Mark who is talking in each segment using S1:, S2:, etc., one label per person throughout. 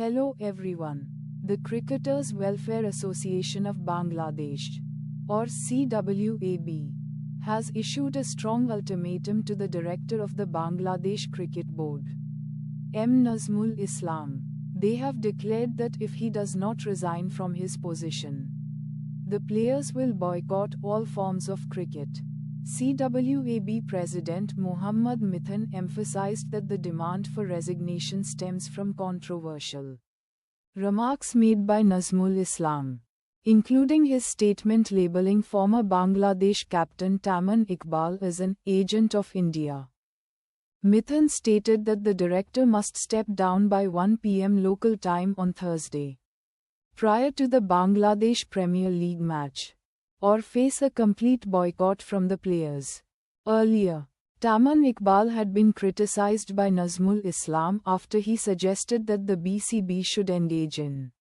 S1: Hello everyone. The Cricketers Welfare Association of Bangladesh, or CWAB, has issued a strong ultimatum to the director of the Bangladesh Cricket Board, M. Nazmul Islam. They have declared that if he does not resign from his position, the players will boycott all forms of cricket. CWAB President Mohammad Mithan emphasized that the demand for resignation stems from controversial remarks made by Nazmul Islam, including his statement labeling former Bangladesh captain Taman Iqbal as an agent of India. Mithan stated that the director must step down by 1 p.m. local time on Thursday, prior to the Bangladesh Premier League match, or face a complete boycott from the players. Earlier, Taman Iqbal had been criticized by Nazmul Islam after he suggested that the BCB should engage in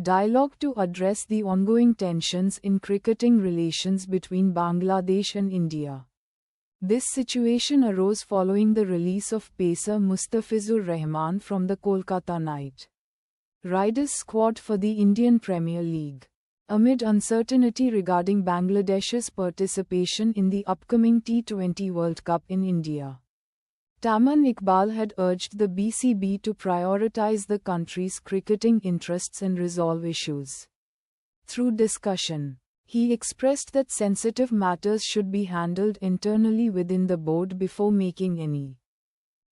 S1: dialogue to address the ongoing tensions in cricketing relations between Bangladesh and India. This situation arose following the release of pacer Mustafizur Rahman from the Kolkata Knight Riders squad for the Indian Premier League, amid uncertainty regarding Bangladesh's participation in the upcoming T20 World Cup in India. Taman Iqbal had urged the BCB to prioritize the country's cricketing interests and resolve issues through discussion. He expressed that sensitive matters should be handled internally within the board before making any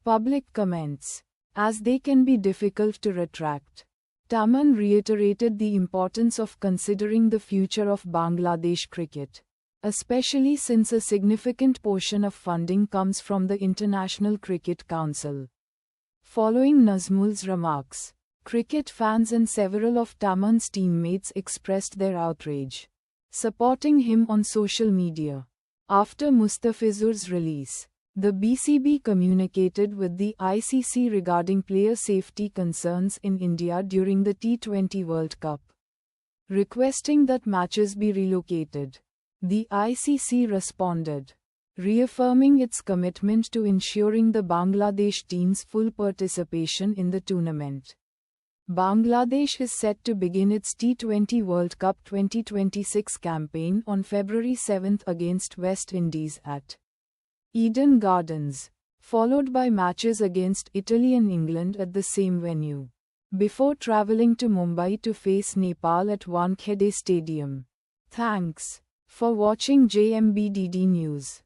S1: public comments, as they can be difficult to retract. Taman reiterated the importance of considering the future of Bangladesh cricket, especially since a significant portion of funding comes from the International Cricket Council. Following Nazmul's remarks, cricket fans and several of Taman's teammates expressed their outrage, supporting him on social media. After Mustafizur's release, the BCB communicated with the ICC regarding player safety concerns in India during the T20 World Cup, requesting that matches be relocated. The ICC responded, reaffirming its commitment to ensuring the Bangladesh team's full participation in the tournament. Bangladesh is set to begin its T20 World Cup 2026 campaign on February 7 against West Indies at Eden Gardens, followed by matches against Italy and England at the same venue, before travelling to Mumbai to face Nepal at Wankhede Stadium. Thanks for watching JMBDD News.